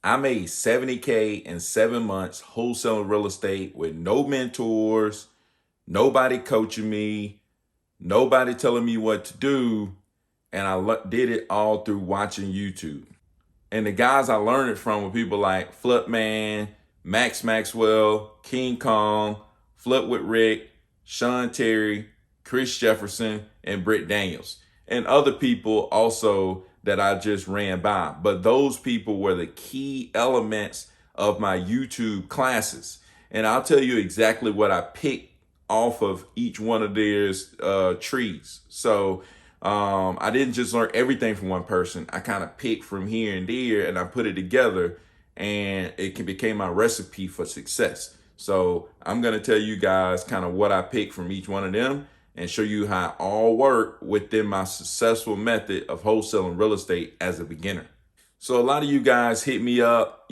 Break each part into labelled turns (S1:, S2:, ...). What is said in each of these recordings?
S1: I made 70K in 7 months wholesaling real estate with no mentors, nobody coaching me, nobody telling me what to do. And I did it all through watching YouTube. And the guys I learned it from were people like Flipman, Max Maxwell, King Kong, Flip with Rick, Sean Terry, Chris Jefferson, and Britt Daniels. And other people also that I just ran by. But those people were the key elements of my YouTube classes. And I'll tell you exactly what I picked off of each one of their trees. So I didn't just learn everything from one person. I kind of picked from here and there and I put it together and became my recipe for success. So I'm going to tell you guys kind of what I picked from each one of them and show you how it all worked within my successful method of wholesaling real estate as a beginner. So a lot of you guys hit me up,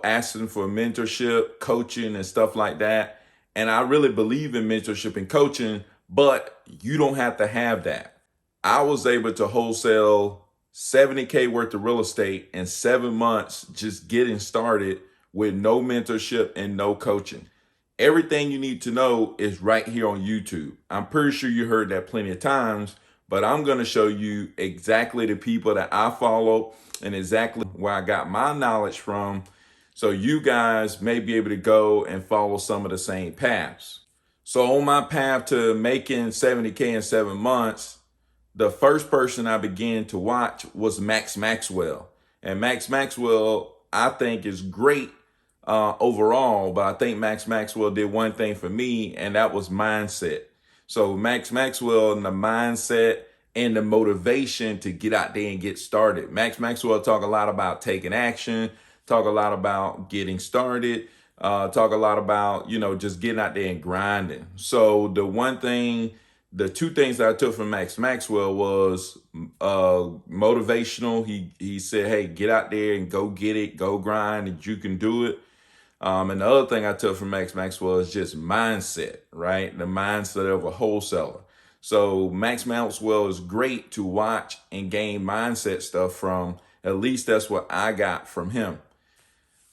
S1: asking for mentorship, coaching and stuff like that. And I really believe in mentorship and coaching, but you don't have to have that. I was able to wholesale 70K worth of real estate in 7 months, just getting started with no mentorship and no coaching. Everything you need to know is right here on YouTube. I'm pretty sure you heard that plenty of times, but I'm going to show you exactly the people that I follow and exactly where I got my knowledge from, so you guys may be able to go and follow some of the same paths. So on my path to making 70K in 7 months, the first person I began to watch was Max Maxwell. And Max Maxwell, I think, is great overall, but I think Max Maxwell did one thing for me, and that was mindset. So Max Maxwell and the mindset and the motivation to get out there and get started. Max Maxwell talk a lot about taking action, talk a lot about getting started, talk a lot about, just getting out there and grinding. So the two things that I took from Max Maxwell was motivational. He said, hey, get out there and go get it, go grind, and you can do it. And the other thing I took from Max Maxwell is just mindset, right? The mindset of a wholesaler. So Max Maxwell is great to watch and gain mindset stuff from. At least that's what I got from him.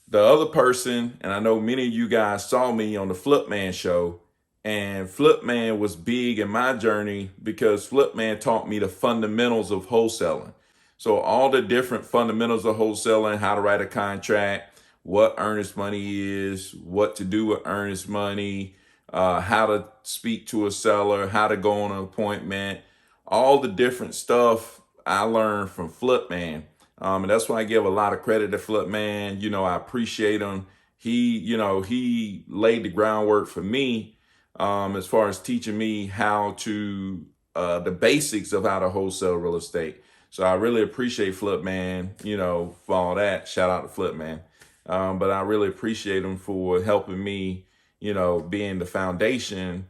S1: The other person, and I know many of you guys saw me on the Flipman show, and Flipman was big in my journey because Flipman taught me the fundamentals of wholesaling. So all the different fundamentals of wholesaling, how to write a contract, what earnest money is, what to do with earnest money, how to speak to a seller, how to go on an appointment, all the different stuff I learned from Flipman. And that's why I give a lot of credit to Flipman. I appreciate him. He laid the groundwork for me as far as teaching me how to, the basics of how to wholesale real estate. So I really appreciate Flipman, for all that. Shout out to Flipman. But I really appreciate him for helping me, being the foundation,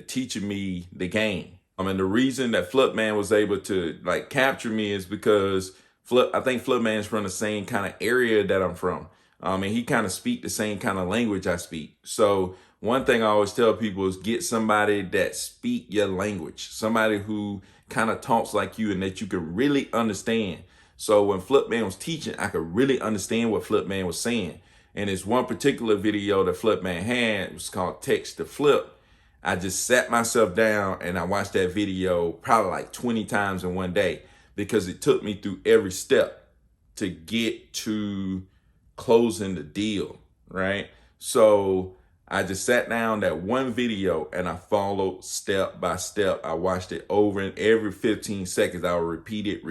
S1: teaching me the game. And the reason that Flipman was able to capture me is because I think Flipman is from the same kind of area that I'm from. And he kind of speak the same kind of language I speak. So one thing I always tell people is get somebody that speak your language, somebody who kind of talks like you and that you can really understand. So when Flipman was teaching, I could really understand what Flipman was saying. And there's one particular video that Flipman had, it was called Text to Flip. I just sat myself down and I watched that video probably like 20 times in one day, because it took me through every step to get to closing the deal, right? So I just sat down that one video and I followed step by step. I watched it over, and every 15 seconds I would repeat it.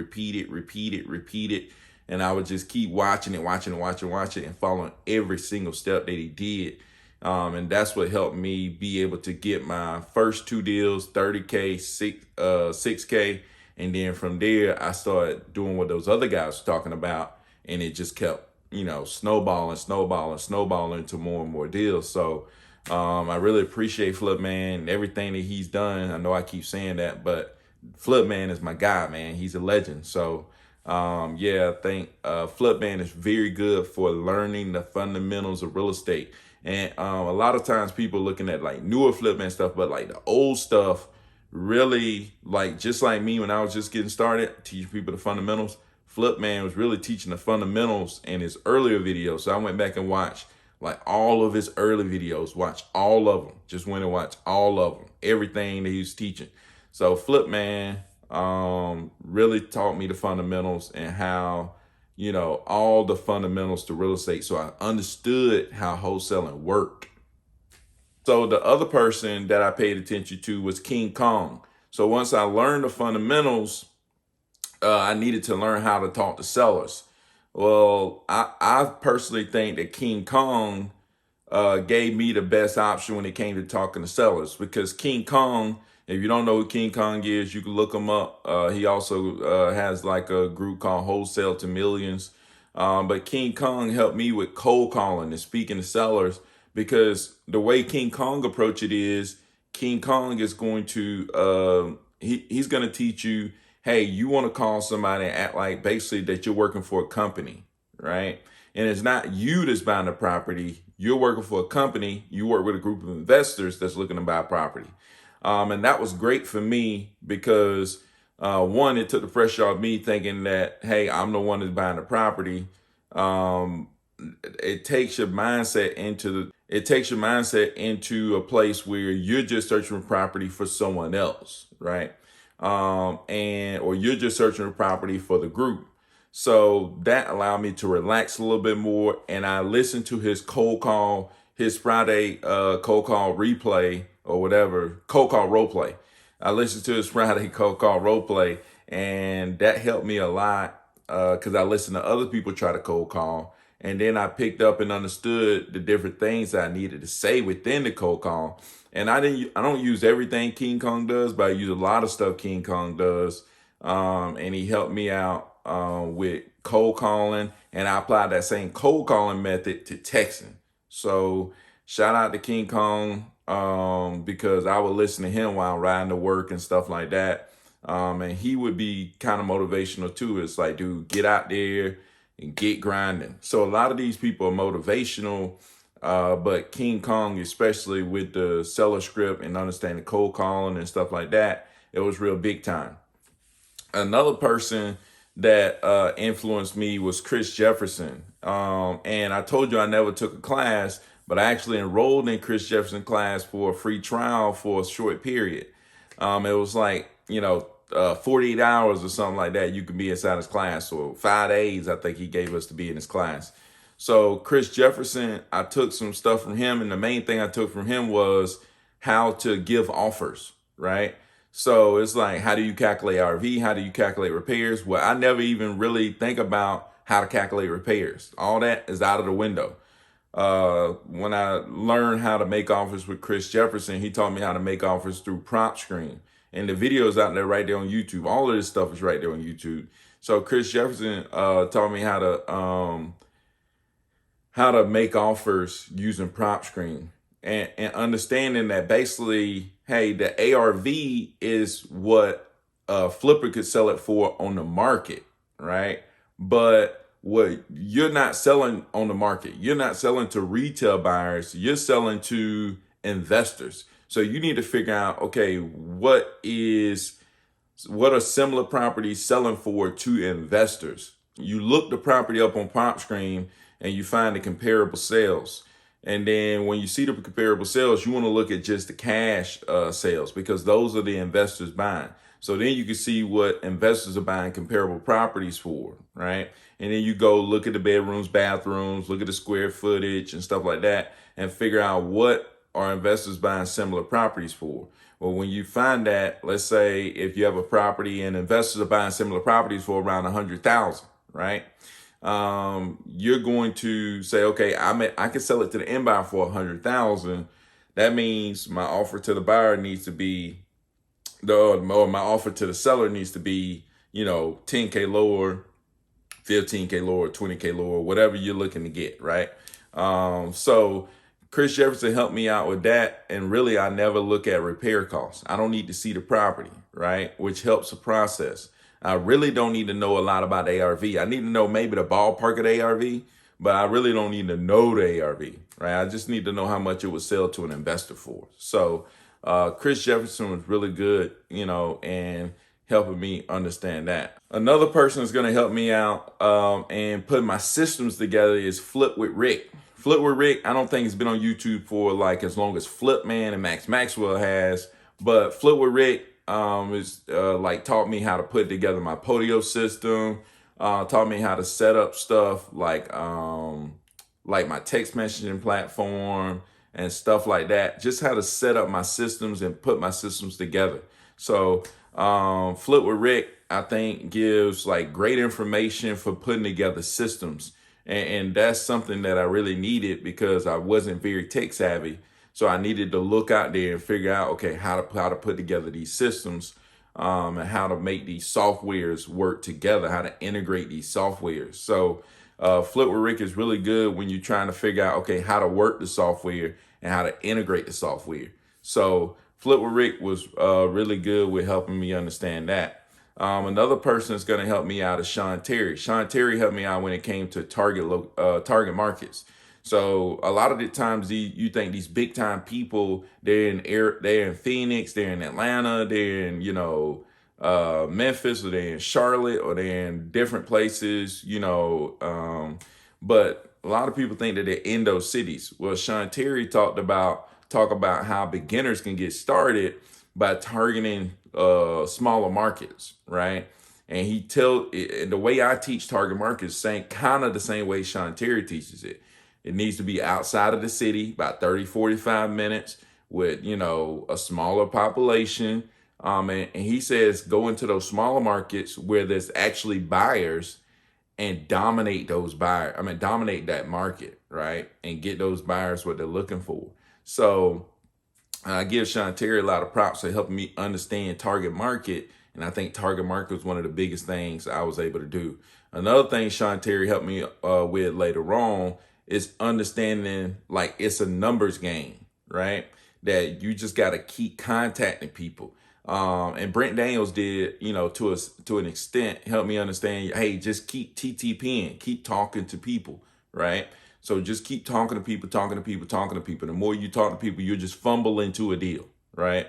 S1: And I would just keep watching it and following every single step that he did. And that's what helped me be able to get my first two deals, 30K, 6K. And then from there, I started doing what those other guys were talking about. And it just kept, snowballing to more and more deals. So I really appreciate Flipman and everything that he's done. I know I keep saying that, but Flipman is my guy, man. He's a legend. So I think Flipman is very good for learning the fundamentals of real estate. And a lot of times people looking at newer Flipman stuff, but the old stuff, really, just like me when I was just getting started, teaching people the fundamentals, Flip Man was really teaching the fundamentals in his earlier videos. So I went back and watched like all of his early videos, watched all of them, just went and watched all of them, everything that he was teaching. So Flip Man really taught me the fundamentals and how, you know, all the fundamentals to real estate. So I understood how wholesaling worked. So the other person that I paid attention to was King Kong. So once I learned the fundamentals, I needed to learn how to talk to sellers. Well, I personally think that King Kong gave me the best option when it came to talking to sellers, because King Kong, if you don't know who King Kong is, you can look him up. He also has like a group called Wholesale to Millions. But King Kong helped me with cold calling and speaking to sellers, because the way King Kong approach it is, King Kong is going to, he's going to teach you, hey, you want to call somebody and act like basically that you're working for a company, right? And it's not you that's buying the property. You're working for a company. You work with a group of investors that's looking to buy property. And that was great for me because one, it took the pressure off me thinking that, hey, I'm the one that's buying the property. It takes your mindset into a place where you're just searching for property for someone else, right? Or you're just searching for property for the group. So that allowed me to relax a little bit more. And I listened to his his Friday cold call replay or whatever, cold call role play. I listened to his Friday cold call role play, and that helped me a lot because I listened to other people try to cold call. And then I picked up and understood the different things I needed to say within the cold call. And I don't use everything King Kong does, but I use a lot of stuff King Kong does. And he helped me out with cold calling, and I applied that same cold calling method to texting. So shout out to King Kong because I would listen to him while riding to work and stuff like that. And he would be kind of motivational too. It's like, dude, get out there and get grinding. So a lot of these people are motivational, but King Kong, especially with the seller script and understanding cold calling and stuff like that, it was real big time. Another person that influenced me was Chris Jefferson. And I told you I never took a class, but I actually enrolled in Chris Jefferson class for a free trial for a short period. It was like, 48 hours or something like that. You could be inside his class, or 5 days, I think he gave us to be in his class. So Chris Jefferson, I took some stuff from him. And the main thing I took from him was how to give offers, right? So it's like, how do you calculate RV? How do you calculate repairs? Well, I never even really think about how to calculate repairs. All that is out of the window. When I learned how to make offers with Chris Jefferson, he taught me how to make offers through prompt screen. And the video's out there right there on YouTube. All of this stuff is right there on YouTube. So Chris Jefferson taught me how to make offers using prompt screen, and understanding that basically, hey, the ARV is what a flipper could sell it for on the market, right? But what you're not selling on the market, you're not selling to retail buyers, you're selling to investors. So you need to figure out, okay, what are similar properties selling for to investors? You look the property up on prompt screen and you find the comparable sales. And then when you see the comparable sales, you want to look at just the cash sales, because those are the investors buying. So then you can see what investors are buying comparable properties for, right? And then you go look at the bedrooms, bathrooms, look at the square footage and stuff like that, and figure out what are investors buying similar properties for. Well, when you find that, let's say if you have a property and investors are buying similar properties for around 100,000, right? You're going to say, okay, I can sell it to the end buyer for 100,000. That means my offer to the buyer needs to be, or my offer to the seller needs to be, 10K lower, 15K lower, 20K lower, whatever you're looking to get, right? So Chris Jefferson helped me out with that. And really, I never look at repair costs. I don't need to see the property, right? Which helps the process. I really don't need to know a lot about ARV. I need to know maybe the ballpark of the ARV, but I really don't need to know the ARV, right? I just need to know how much it would sell to an investor for. So Chris Jefferson was really good, and helping me understand that. Another person that's going to help me out and put my systems together is Flip with Rick. Flip with Rick, I don't think it's been on YouTube for like as long as Flip Man and Max Maxwell has, but Flip with Rick is like taught me how to put together my Podio system, taught me how to set up stuff like my text messaging platform and stuff like that. Just how to set up my systems and put my systems together. So Flip with Rick, I think, gives like great information for putting together systems. And that's something that I really needed because I wasn't very tech savvy. So I needed to look out there and figure out, okay, how to put together these systems, and how to make these softwares work together, how to integrate these softwares. So Flip with Rick is really good when you're trying to figure out, okay, how to work the software and how to integrate the software. So Flip with Rick was really good with helping me understand that. Another person that's going to help me out is Sean Terry. Sean Terry helped me out when it came to target markets. So a lot of the times you think these big time people, they're in Phoenix, they're in Atlanta, they're in, Memphis, or they're in Charlotte, or they're in different places, but a lot of people think that they're in those cities. Well, Sean Terry talk about how beginners can get started by targeting smaller markets, right? And the way I teach target markets, kind of the same way Sean Terry teaches it. It needs to be outside of the city, about 30, 45 minutes with, a smaller population. And he says, go into those smaller markets where there's actually buyers and dominate that market, right? And get those buyers what they're looking for. So I give Sean Terry a lot of props for helping me understand target market. And I think target market was one of the biggest things I was able to do. Another thing Sean Terry helped me with later on is understanding like it's a numbers game, right? That you just got to keep contacting people. And Brent Daniels did, to an extent, help me understand, hey, just keep TTPing, keep talking to people, right? So just keep talking to people. The more you talk to people, you'll just fumble into a deal, right?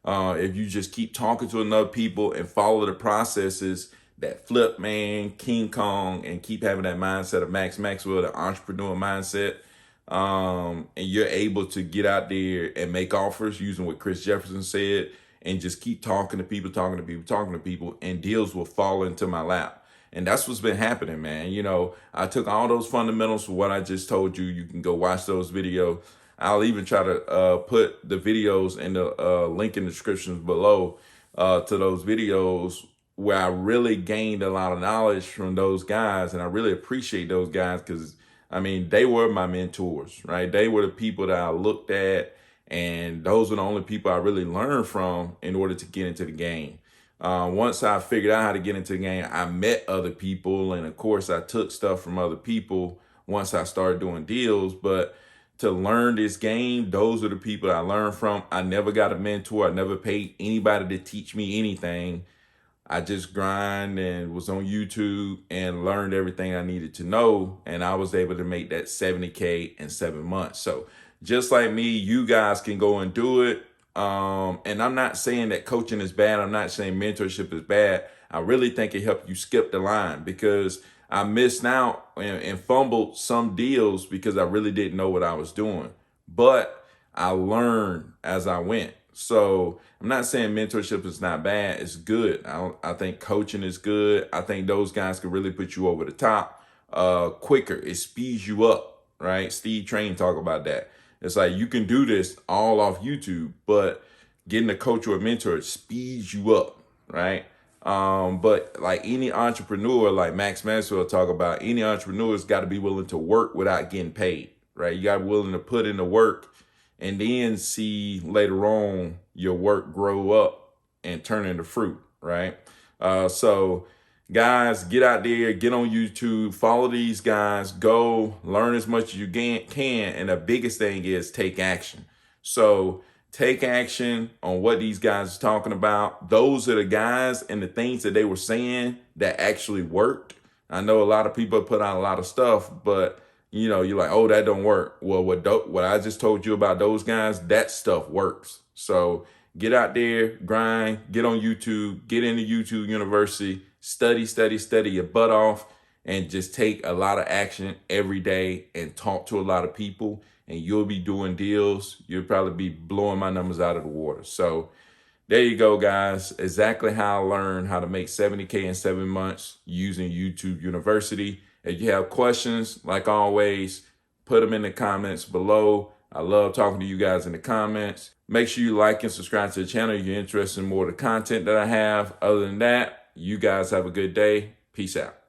S1: If you just keep talking to enough people and follow the processes that Flip Man, King Kong, and keep having that mindset of Max Maxwell, the entrepreneur mindset, and you're able to get out there and make offers using what Chris Jefferson said, and just keep talking to people, and deals will fall into my lap. And that's what's been happening, man. I took all those fundamentals for what I just told you. You can go watch those videos. I'll even try to put the videos in the link in the descriptions below to those videos where I really gained a lot of knowledge from those guys. And I really appreciate those guys because, they were my mentors, right? They were the people that I looked at, and those are the only people I really learned from in order to get into the game. Once I figured out how to get into the game, I met other people. And of course, I took stuff from other people once I started doing deals. But to learn this game, those are the people I learned from. I never got a mentor. I never paid anybody to teach me anything. I just grind and was on YouTube and learned everything I needed to know. And I was able to make that 70K in 7 months. So just like me, you guys can go and do it. And I'm not saying that coaching is bad. I'm not saying mentorship is bad. I really think it helped you skip the line because I missed out and fumbled some deals because I really didn't know what I was doing. But I learned as I went. So I'm not saying mentorship is not bad. It's good. I think coaching is good. I think those guys can really put you over the top quicker. It speeds you up, right? Steve Train talk about that. It's like you can do this all off YouTube, but getting a coach or a mentor speeds you up, right? But like any entrepreneur, like Max Maxwell talk about, any entrepreneur's got to be willing to work without getting paid, right? You got to be willing to put in the work and then see later on your work grow up and turn into fruit, right? So guys, get out there, get on YouTube, follow these guys, go learn as much as you can. And the biggest thing is take action. So take action on what these guys are talking about. Those are the guys and the things that they were saying that actually worked. I know a lot of people put out a lot of stuff, but you're like, oh, that don't work. Well, what I just told you about those guys, that stuff works. So Get out there, grind, get on YouTube, get into YouTube University, study your butt off, and just take a lot of action every day and talk to a lot of people, and you'll be doing deals. You'll probably be blowing my numbers out of the water. So there you go, guys. Exactly how I learned how to make 70K in 7 months using YouTube University. If you have questions, like always, put them in the comments below. I love talking to you guys in the comments. Make sure you like and subscribe to the channel if you're interested in more of the content that I have. Other than that, you guys have a good day. Peace out.